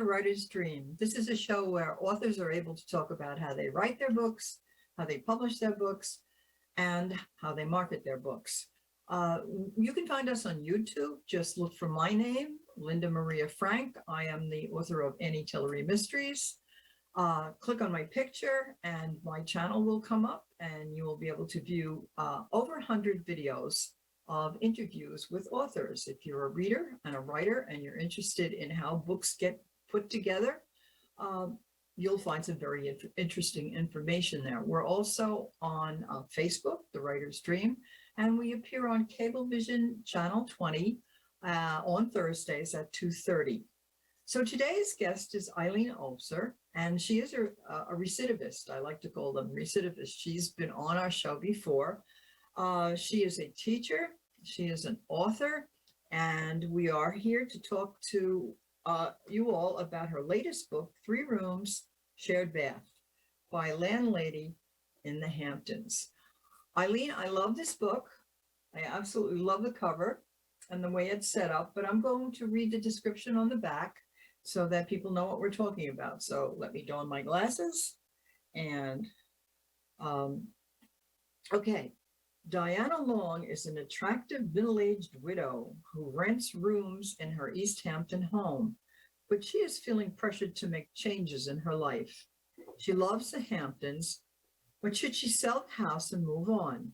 Writer's Dream. This is a show where authors are able to talk about how they write their books, how they publish their books, and how they market their books. Uh, you can find us on YouTube. Just look for my name, Linda Maria Frank. I am the author of Annie Tillery Mysteries. Click on my picture and my channel will come up and you will be able to view over 100 videos of interviews with authors. If you're a reader and a writer and you're interested in how books get put together, you'll find some very interesting information there. We're also on Facebook, The Writer's Dream, and we appear on Cablevision Channel 20 on Thursdays at 2:30. So today's guest is Eileen Obser, and she is a recidivist. I like to call them recidivists. She's been on our show before. She is a teacher, she is an author, and we are here to talk to you all about her latest book, 3 Rooms, Shared Bath, by Landlady in the Hamptons. Eileen, I love this book. I absolutely love the cover and the way it's set up, but I'm going to read the description on the back so that people know what we're talking about. So let me don my glasses and, okay. Diana Long is an attractive middle-aged widow who rents rooms in her East Hampton home, but she is feeling pressured to make changes in her life. She loves the Hamptons, but should she sell the house and move on?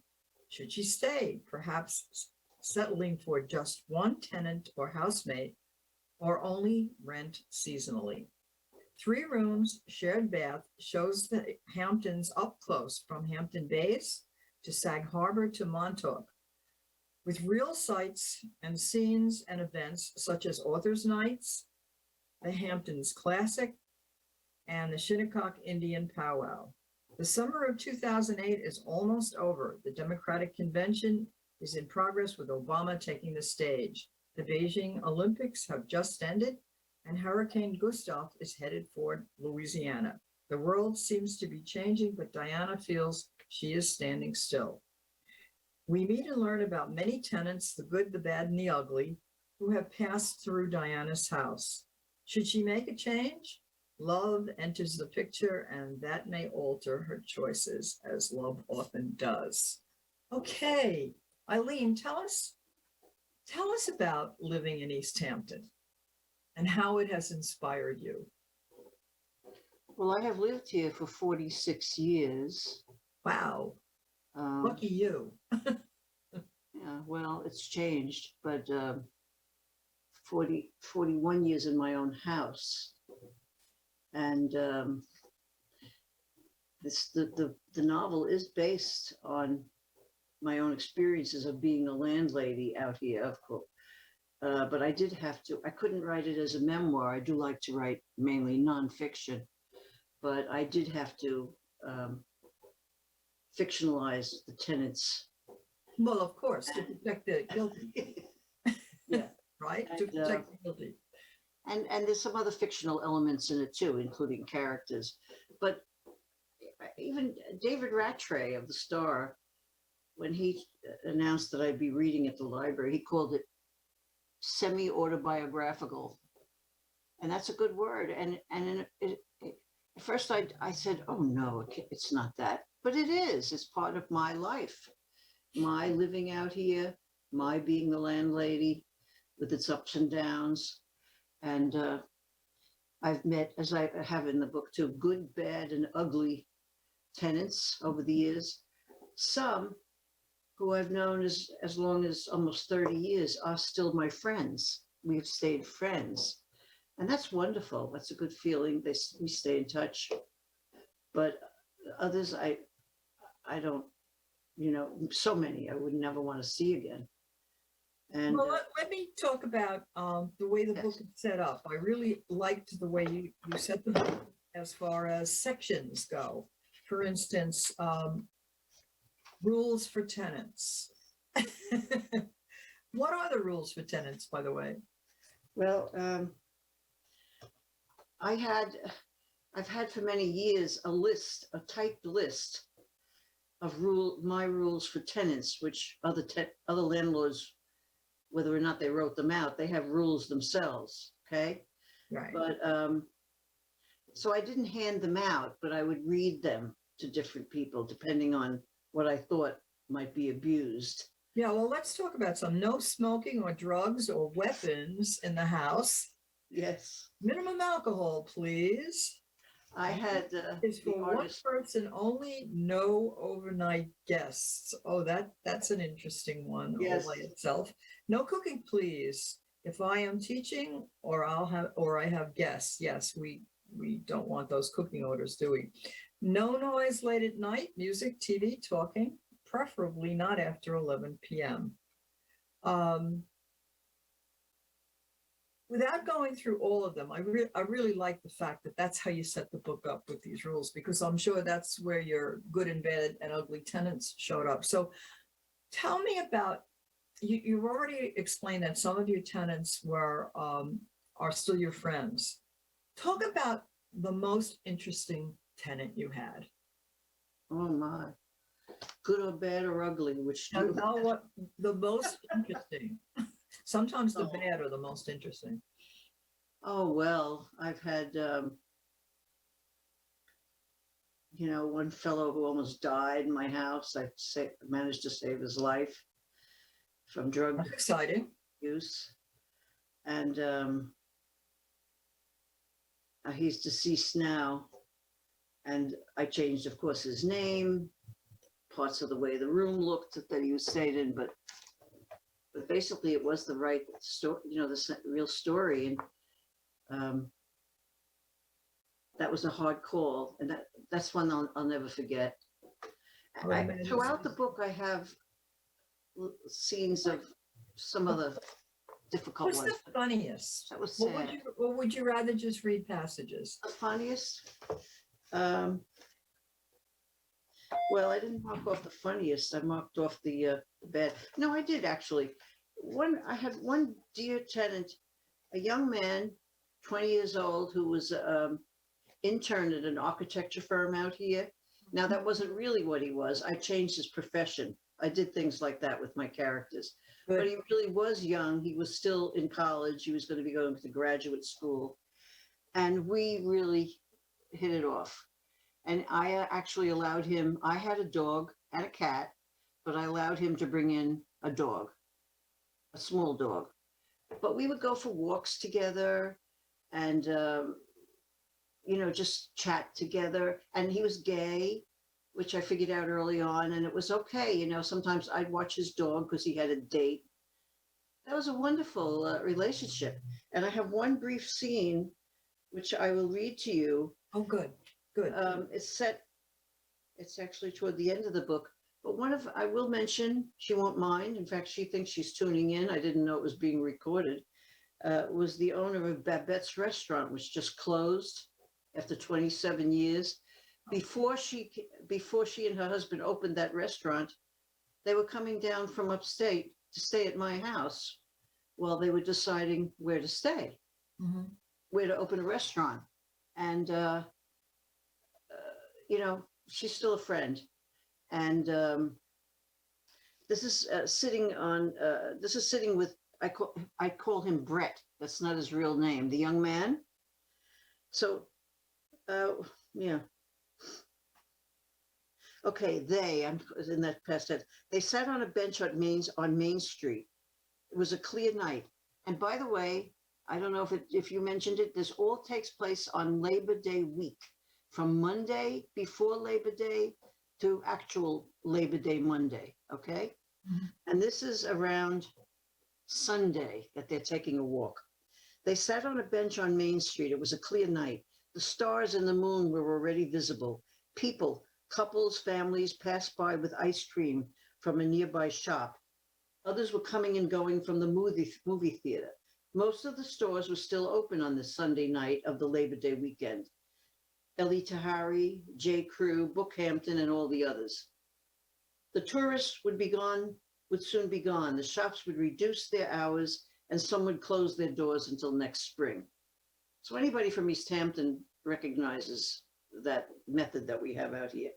Should she stay, perhaps settling for just one tenant or housemate, or only rent seasonally? 3 Rooms, Shared Bath shows the Hamptons up close, from Hampton Bays to Sag Harbor to Montauk, with real sights and scenes and events such as Authors' Nights, the Hamptons Classic, and the Shinnecock Indian Powwow. The summer of 2008 is almost over. The Democratic Convention is in progress with Obama taking the stage. The Beijing Olympics have just ended, and Hurricane Gustav is headed for Louisiana. The world seems to be changing, but Diana feels she is standing still. We meet and learn about many tenants, the good, the bad, and the ugly, who have passed through Diana's house. Should she make a change? Love enters the picture, and that may alter her choices, as love often does. Okay, Eileen, tell us about living in East Hampton and how it has inspired you. Well, I have lived here for 46 years. Wow, lucky you. Yeah, well, it's changed, but 41 years in my own house. And the novel is based on my own experiences of being a landlady out here, of course. But I couldn't write it as a memoir. I do like to write mainly nonfiction, but I did have to fictionalize the tenants. Well, of course, to protect the guilty. Yeah. Right? To protect the guilty. And there's some other fictional elements in it too, including characters. But even David Rattray of the Star, when he announced that I'd be reading at the library, he called it semi-autobiographical. And that's a good word. And at first I said, oh no, it's not that. But it is. It's part of my life. My living out here, my being the landlady with its ups and downs. And I've met, as I have in the book too, good, bad, and ugly tenants over the years. Some who I've known as long as almost 30 years are still my friends. We've stayed friends. And that's wonderful. That's a good feeling. We stay in touch. But others, I don't, so many I would never want to see again. And well, let me talk about the way the book is set up. I really liked the way you set the book as far as sections go. For instance, rules for tenants. What are the rules for tenants, by the way? Well, I've had for many years a typed list of my rules for tenants, which other landlords, whether or not they wrote them out, they have rules themselves. Okay, Right. But so I didn't hand them out, but I would read them to different people depending on what I thought might be abused. Yeah, well, let's talk about some no smoking or drugs or weapons in the house. Yes, Minimum alcohol, please. I had Is the for one artist. person only, no overnight guests. Oh, that's an interesting one all Yes, by itself. No cooking, please. If I am teaching or I have guests, yes, we don't want those cooking orders, do we? No noise late at night, music, TV, talking, preferably not after 11 p.m. Um, Without going through all of them, I really like the fact that that's how you set the book up with these rules, because I'm sure that's where your good and bad and ugly tenants showed up. So tell me about, you've already explained that some of your tenants are still your friends. Talk about the most interesting tenant you had. oh my, good or bad or ugly, which do Now, you? now what the most interesting. Sometimes the Oh, bad are the most interesting. oh well, I've had one fellow who almost died in my house. Managed to save his life from drug That's exciting. use, and he's deceased now. And I changed, of course, his name, parts of the way the room looked that he was stayed in, but basically it was the right story, the real story, and that was a hard call, and that's one I'll never forget. I would imagine. Throughout the book, I have scenes of some of the difficult What's ones. the funniest? That was What sad. would you rather just read passages? The funniest? Well, I didn't mark off the funniest. I marked off the bad. No, I did actually. I had one dear tenant, a young man, 20 years old, who was intern at an architecture firm out here. Now, that wasn't really what he was. I changed his profession. I did things like that with my characters. But he really was young. He was still in college. He was going to be going to graduate school. And we really hit it off. And I actually allowed him, I had a dog and a cat, but I allowed him to bring in a dog, a small dog. But we would go for walks together and, just chat together. And he was gay, which I figured out early on. And it was okay. Sometimes I'd watch his dog because he had a date. That was a wonderful relationship. And I have one brief scene, which I will read to you. Oh, good. Good. It's actually toward the end of the book, but I will mention, she won't mind. In fact, she thinks she's tuning in. I didn't know it was being recorded. Was the owner of Babette's Restaurant, which just closed after 27 years. Before she and her husband opened that restaurant, they were coming down from upstate to stay at my house while they were deciding where to stay, where to open a restaurant. And, she's still a friend. And this is sitting with, I call him Brett. That's not his real name, the young man. So, yeah. Okay, I'm in that past tense. They sat on a bench on Main Street. It was a clear night. And by the way, I don't know if you mentioned it, this all takes place on Labor Day week, from Monday before Labor Day to actual Labor Day Monday, okay? And this is around Sunday that they're taking a walk. They sat on a bench on Main Street. It was a clear night. The stars and the moon were already visible. People, couples, families passed by with ice cream from a nearby shop. Others were coming and going from the movie theater. Most of the stores were still open on this Sunday night of the Labor Day weekend. Ellie Tahari, J. Crew, Bookhampton, and all the others. The tourists would soon be gone. The shops would reduce their hours, and some would close their doors until next spring. So anybody from East Hampton recognizes that method that we have out here.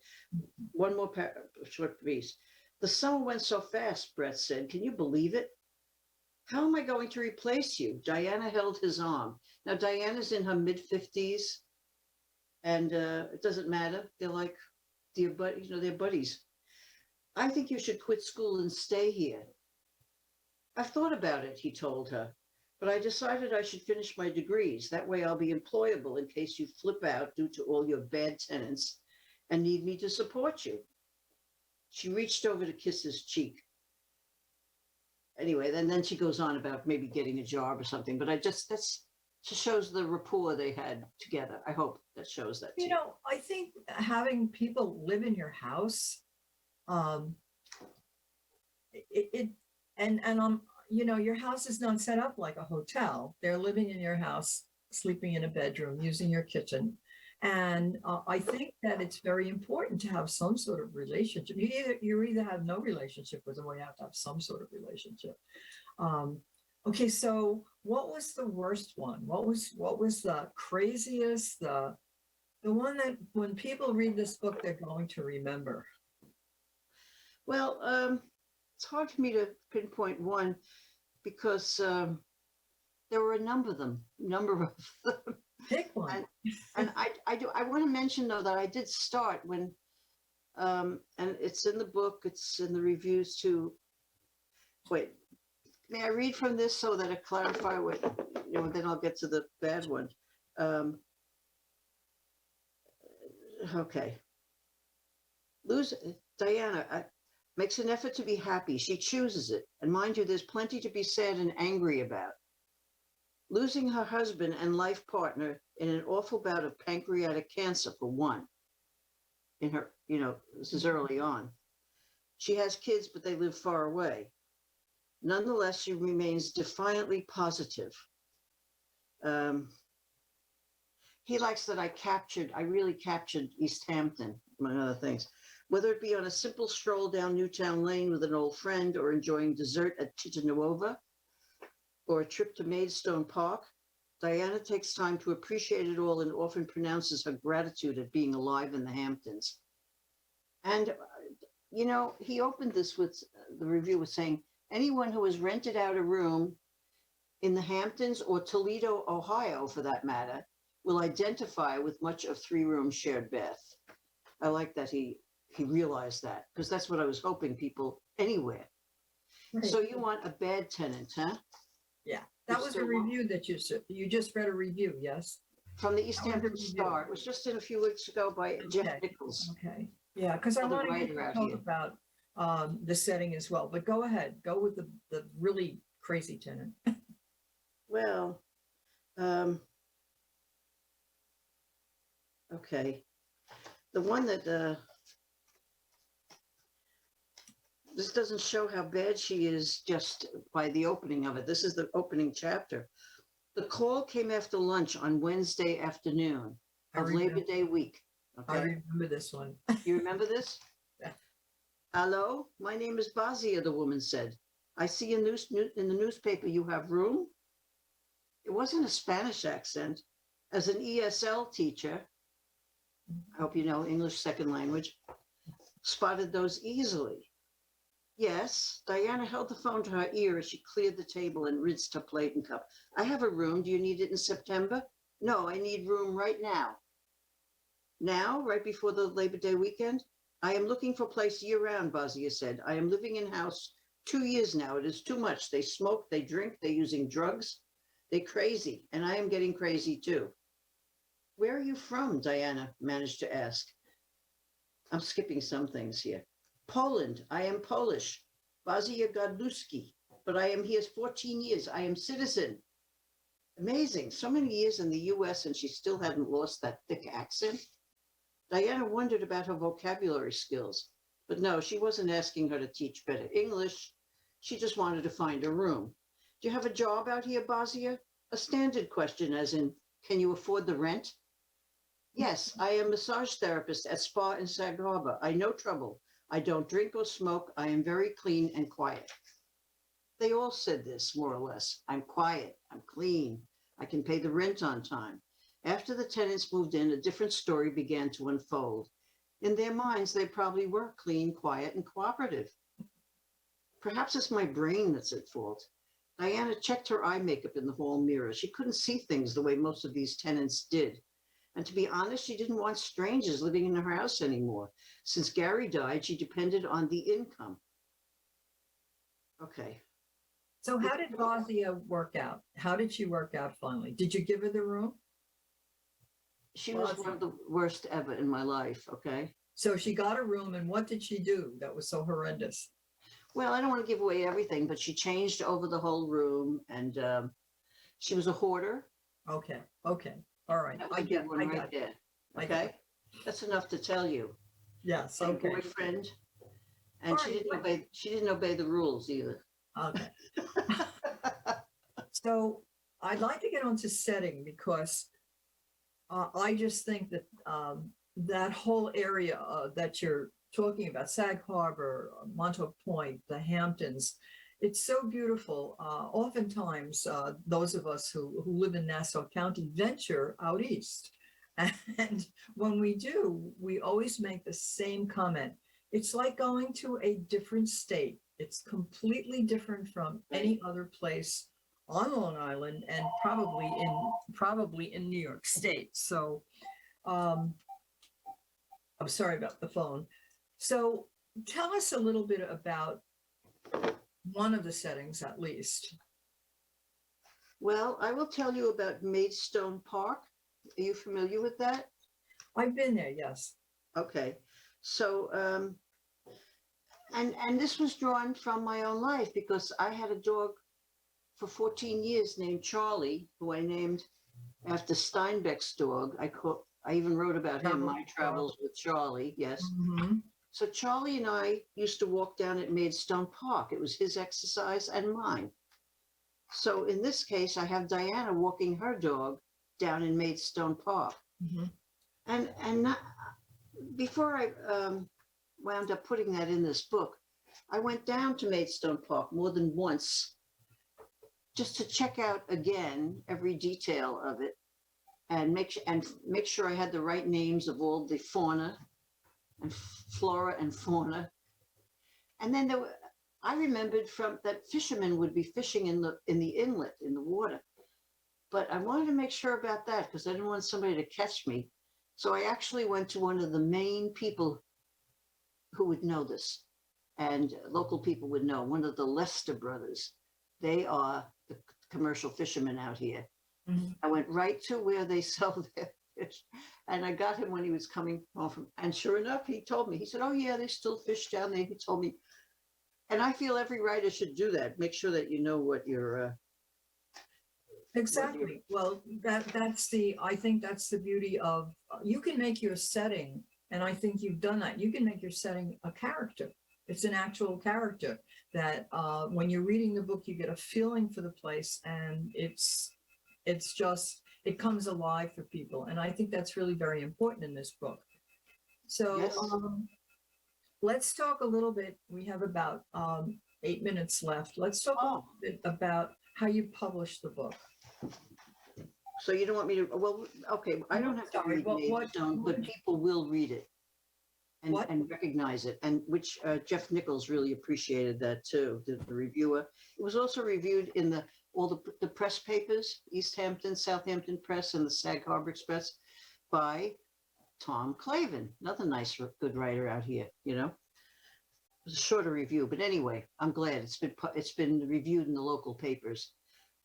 One more short piece. The summer went so fast, Brett said. Can you believe it? How am I going to replace you? Diana held his arm. Now, Diana's in her mid-50s, and it doesn't matter. They're like they're buddies. I think you should quit school and stay here. I've thought about it, he told her, but I decided I should finish my degrees. That way I'll be employable in case you flip out due to all your bad tenants and need me to support you. She reached over to kiss his cheek. Anyway, then she goes on about maybe getting a job or something, but that's just shows the rapport they had together. I hope that shows that. You know, I think having people live in your house, you know, your house is not set up like a hotel. They're living in your house, sleeping in a bedroom, using your kitchen. And I think that it's very important to have some sort of relationship. You either have no relationship with them, or you have to have some sort of relationship. Okay, so what was the worst one? What was the craziest? The one that when people read this book, they're going to remember. Well, it's hard for me to pinpoint one because there were a number of them. Pick one. And I want to mention though that I did start when, and it's in the book, it's in the reviews too. Wait, may I read from this so that I clarify what, you know, then I'll get to the bad one. Okay. Diana makes an effort to be happy. She chooses it. And mind you, there's plenty to be sad and angry about. Losing her husband and life partner in an awful bout of pancreatic cancer, for one. In her, you know, this is early on. She has kids, but they live far away. Nonetheless, she remains defiantly positive. He likes that I really captured East Hampton, among other things. Whether it be on a simple stroll down Newtown Lane with an old friend, or enjoying dessert at Titanuova, or a trip to Maidstone Park, Diana takes time to appreciate it all and often pronounces her gratitude at being alive in the Hamptons. And, you know, he opened this with the review with saying, anyone who has rented out a room in the Hamptons or Toledo, Ohio, for that matter, will identify with much of three-room shared bath. I like that he realized that, because that's what I was hoping people anywhere. Right. So you want a bad tenant, huh? Yeah, that was a review that you just read a review, yes? From the East Hampton Star. It was just in a few weeks ago by Jeff Nichols. Okay, yeah, because I want to talk about the setting as well, but go ahead, go with the really crazy tenant. Well, okay. The one that, this doesn't show how bad she is just by the opening of it. This is the opening chapter. The call came after lunch on Wednesday afternoon of Labor Day week. Okay? I remember this one. You remember this? Yeah. Hello, my name is Bazia, the woman said. I see in the newspaper you have room. It wasn't a Spanish accent. As an ESL teacher, I hope you know English second language, spotted those easily. Yes, Diana held the phone to her ear as she cleared the table and rinsed her plate and cup. I have a room. Do you need it in September? No, I need room right now. Now, right before the Labor Day weekend? I am looking for a place year-round, Bazia said. I am living in house 2 years now. It is too much. They smoke, they drink, they're using drugs. They're crazy, and I am getting crazy too. Where are you from? Diana managed to ask. I'm skipping some things here. Poland. I am Polish. Bazia Godluski. But I am here 14 years. I am citizen. Amazing. So many years in the US and she still hadn't lost that thick accent. Diana wondered about her vocabulary skills. But no, she wasn't asking her to teach better English. She just wanted to find a room. Do you have a job out here, Bazia? A standard question as in, can you afford the rent? Yes, I am a massage therapist at Spa in Sag Harbor. I know trouble. I don't drink or smoke. I am very clean and quiet. They all said this, more or less. I'm quiet. I'm clean. I can pay the rent on time. After the tenants moved in, a different story began to unfold. In their minds, they probably were clean, quiet, and cooperative. Perhaps it's my brain that's at fault. Diana checked her eye makeup in the hall mirror. She couldn't see things the way most of these tenants did. And to be honest, she didn't want strangers living in her house anymore. Since Gary died, she depended on the income. Okay. So how did Bosnia work out? How did she work out finally? Did you give her the room? She was one of the worst ever in my life, okay? So she got a room, and what did she do that was so horrendous? Well, I don't want to give away everything, but she changed over the whole room, and she was a hoarder. Okay, okay, all right. That was a big one right there. Okay, that's enough to tell you. Yes, And okay. boyfriend, and All she right, didn't obey. She didn't obey the rules either. Okay. So I'd like to get onto setting because I just think that that whole area that you're talking about, Sag Harbor, Montauk Point, the Hamptons, it's so beautiful. Oftentimes, those of us who live in Nassau County venture out east. And when we do, we always make the same comment. It's like going to a different state. It's completely different from any other place on Long Island and probably in New York State. So I'm sorry about the phone. So tell us a little bit about one of the settings at least. Well, I will tell you about Maidstone Park. Are you familiar with that? I've been there, yes. Okay. So, and this was drawn from my own life because I had a dog for 14 years named Charlie, who I named after Steinbeck's dog. I even wrote about him, My Travels with Charlie. Yes. Mm-hmm. So Charlie and I used to walk down at Maidstone Park. It was his exercise and mine. So in this case, I have Diana walking her dog down in Maidstone Park. Mm-hmm. And not, before I wound up putting that in this book, I went down to Maidstone Park more than once just to check out again every detail of it and make sure I had the right names of all the fauna and flora and fauna. And then I remembered from that fishermen would be fishing in the inlet in the water, but I wanted to make sure about that because I didn't want somebody to catch me. So I actually went to one of the main people who would know this, and local people would know, one of the Lester brothers. They are the commercial fishermen out here. Mm-hmm. I went right to where they sell their fish, and I got him when he was coming home from, and sure enough, he told me, he said, oh yeah, there's still fish down there. He told me, and I feel every writer should do that. Make sure that you know what you're Exactly. Well, I think that's the beauty of, you can make your setting, and I think you've done that. You can make your setting a character. It's an actual character that when you're reading the book, you get a feeling for the place, and it comes alive for people. And I think that's really very important in this book. So Yes. Let's talk a little bit. We have about 8 minutes left. Let's talk a little bit about how you published the book. So you don't want me to, well, okay, I don't have to read Maidstone, but people will read it and recognize it, and which Jeff Nichols really appreciated that too, the reviewer. It was also reviewed in all the press papers, East Hampton, Southampton Press, and the Sag Harbor Express by Tom Clavin, another nice, good writer out here, you know. It was a shorter review, but anyway, I'm glad it's been reviewed in the local papers.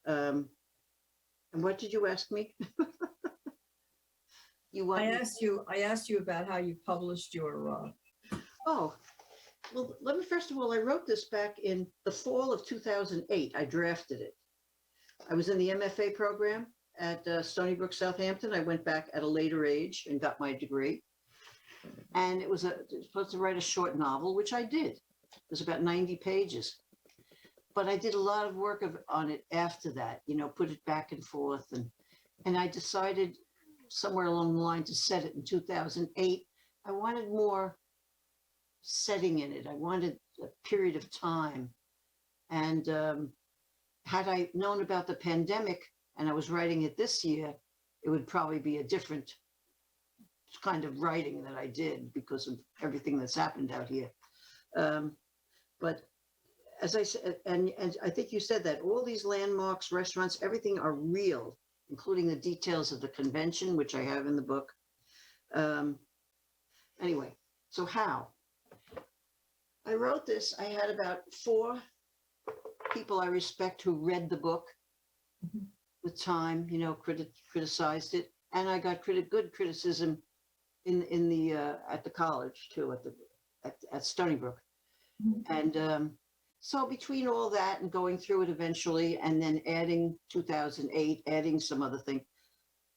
And what did you ask me? I asked you about how you published your. Oh, well, let me first of all, I wrote this back in the fall of 2008. I drafted it. I was in the MFA program at Stony Brook, Southampton. I went back at a later age and got my degree. And it was supposed to write a short novel, which I did. It was about 90 pages. But I did a lot of work on it after that, you know, put it back and forth. And I decided somewhere along the line to set it in 2008. I wanted more setting in it. I wanted a period of time. And had I known about the pandemic and I was writing it this year, it would probably be a different kind of writing that I did because of everything that's happened out here. But as I said, and I think you said that all these landmarks, restaurants, everything are real, including the details of the convention, which I have in the book. Anyway, so how? I wrote this. I had about 4 people I respect who read the book Mhm. with time, criticized it, and I got good criticism in the at the college too, at Stony Brook. Mhm. And so between all that and going through it eventually, and then adding 2008, adding some other thing,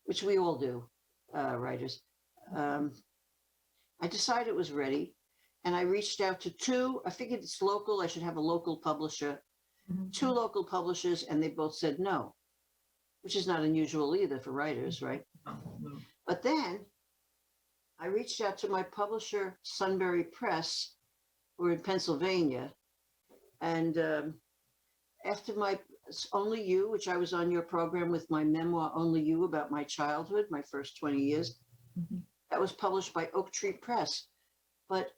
which we all do, writers, I decided it was ready. And I reached out to 2. I figured it's local. I should have a local publisher. Mhm. 2 local publishers, and they both said no, which is not unusual either for writers, right? No, no. But then I reached out to my publisher, Sunbury Press, who are in Pennsylvania. And after my Only You, which I was on your program with my memoir, Only You, about my childhood, my first 20 years, Mhm. that was published by Oak Tree Press. But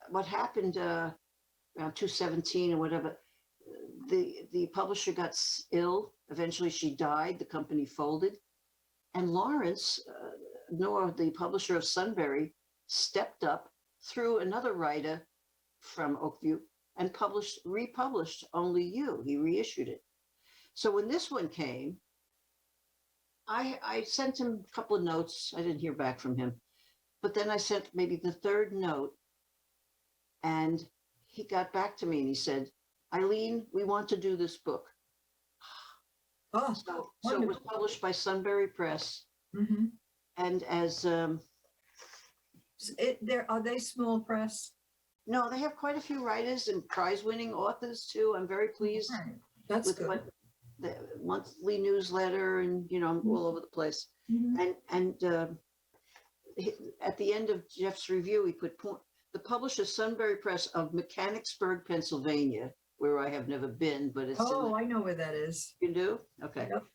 what happened around 2017 or whatever, the publisher got ill. Eventually she died. The company folded. And Lawrence, Noah, the publisher of Sunbury, stepped up through another writer from Oakview and republished Only You. He reissued it. So when this one came, I sent him a couple of notes. I didn't hear back from him. But then I sent maybe the 3rd note, and he got back to me and he said, Eileen, we want to do this book. Oh, So it was published by Sunbury Press. Mm-hmm. And as Are they small press? no, they have quite a few writers and prize-winning authors too. I'm very pleased Right. That's with good. what the monthly newsletter, and I'm all over the place. Mhm. And at the end of Jeff's review, he put the publisher Sunbury Press of Mechanicsburg, Pennsylvania, where I have never been, but it's I know where that is. you do? Okay. Yep.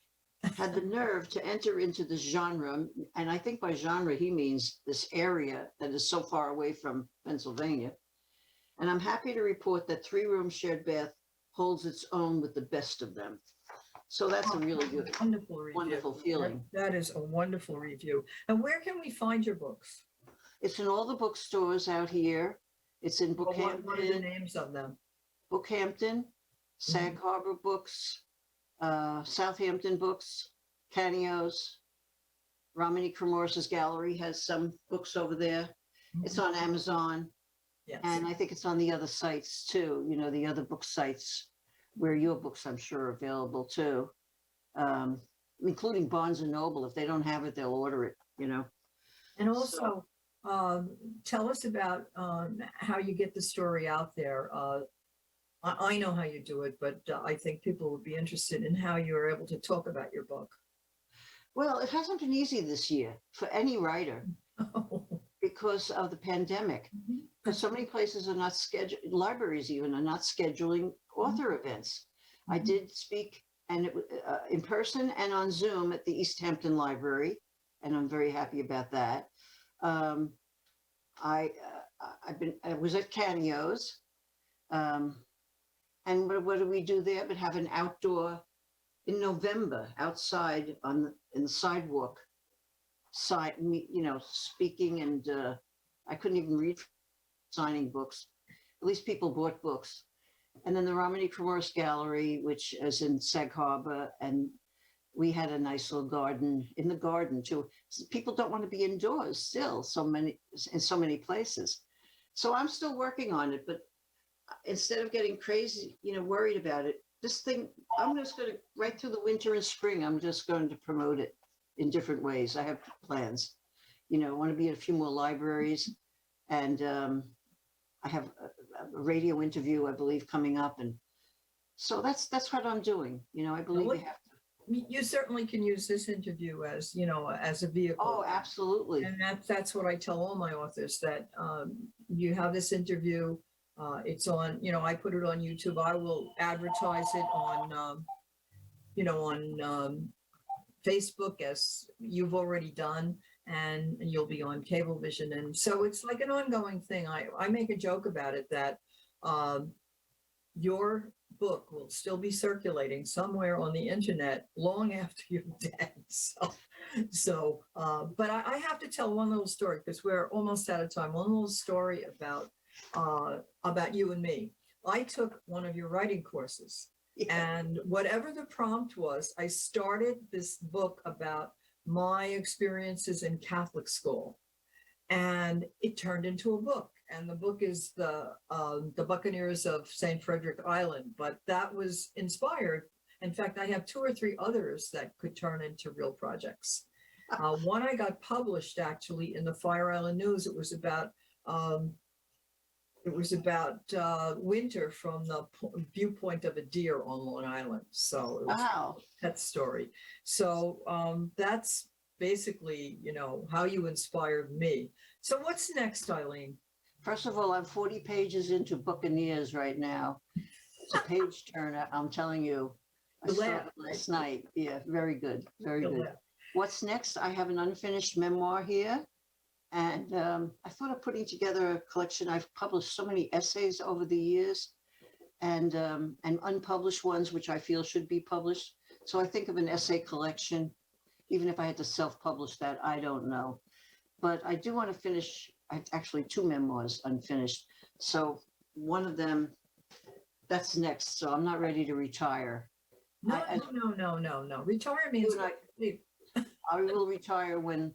Had the nerve to enter into this genre, and I think by genre he means this area that is so far away from Pennsylvania. And I'm happy to report that 3-room shared bath holds its own with the best of them. So that's a really good, Wonderful review. wonderful feeling. That is a wonderful review. And where can we find your books? It's in all the bookstores out here. It's in What are the Bookhampton, names of them? Sag Harbor Books, Southampton Books, Canios. Romany Cremorse's gallery has some books over there. It's on Amazon. Yes. And I think it's on the other sites too, the other book sites where your books, I'm sure, are available too, including Barnes and Noble. If they don't have it, they'll order it, And also, tell us about how you get the story out there. I know how you do it, but I think people would be interested in how you are able to talk about your book. Well, it hasn't been easy this year for any writer because of the pandemic. Because so many places are not libraries even are not scheduling author events. I did speak and in person and on Zoom at the East Hampton Library, and I'm very happy about that. I was at Canios, and what do we do there? But have an outdoor in November outside in the sidewalk, speaking, and I couldn't even read, signing books. At least people bought books. And then the Romany Cremorse Gallery, which is in Sag Harbor, and we had a nice little garden in the garden too. People don't want to be indoors still, in so many places. So I'm still working on it, but instead of getting crazy, worried about it, this thing, I'm just going to, right through the winter and spring, I'm just going to promote it in different ways. I have plans, I want to be at a few more libraries, and I have a radio interview, I believe, coming up. And so that's what I'm doing. I believe we have to. You certainly can use this interview as, as a vehicle. Oh, absolutely. And that's what I tell all my authors, that you have this interview. It's on, I put it on YouTube. I will advertise it on, on Facebook, as you've already done, and you'll be on Cablevision. And so it's like an ongoing thing. I make a joke about it that your book will still be circulating somewhere on the internet long after you're dead. But I have to tell one little story because we're almost out of time. One little story about you and me. I took one of your writing courses, and whatever the prompt was, I started this book about my experiences in Catholic school, and it turned into a book. And the book is the Buccaneers of St. Frederick Island. But that was inspired. In fact, I have 2 or 3 others that could turn into real projects. One I got published actually in the Fire Island News. It was about winter from the viewpoint of a deer on Long Island. So it was Wow. that story. So that's basically, how you inspired me. So what's next, Eileen? First of all, I'm 40 pages into Buccaneers right now. It's a page turner, I'm telling you. I You started laugh, last right? night. Yeah, very good, very You good. laugh. What's next? I have an unfinished memoir here. And I thought of putting together a collection. I've published so many essays over the years and unpublished ones, which I feel should be published. So I think of an essay collection, even if I had to self-publish that, I don't know. But I do want to finish, actually 2 memoirs unfinished. So one of them, that's next. So I'm not ready to retire. No. Retire means You and I will retire when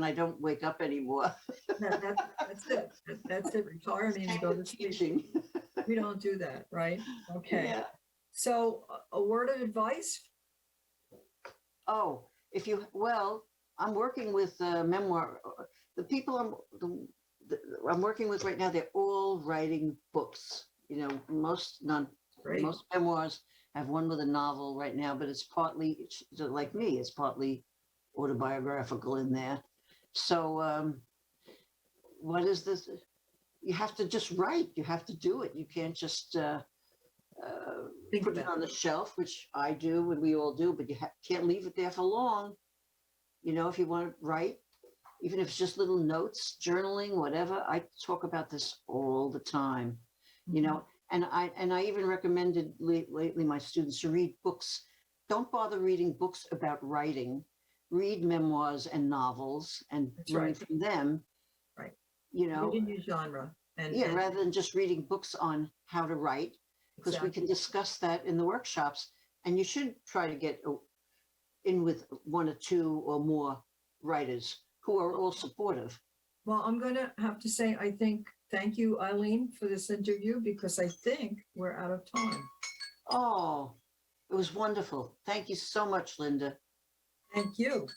I don't wake up anymore. that's it. That's it. Retire means go to sleep. Teaching. We don't do that, right? Okay. Yeah. So a word of advice? Oh, I'm working with memoir. The people I'm working with right now, they're all writing books. Most Great. memoirs have one with a novel right now, but it's partly like me. It's partly autobiographical in there. So what is this? You have to just write. You have to do it. You can't just Think put it about on the shelf, which I do and we all do, but you can't leave it there for long. If you want to write, even if it's just little notes, journaling, whatever. I talk about this all the time, and I even recommended lately my students to read books. Don't bother reading books about writing. Read memoirs and novels and That's learn right. from them. Right. You know, Read a new genre. And rather than just reading books on how to write, because we can discuss that in the workshops. And you should try to get in with 1 or 2 or more writers who are all supportive. Well, I'm going to have to say, thank you, Eileen, for this interview, because I think we're out of time. Oh, it was wonderful. Thank you so much, Linda. Thank you.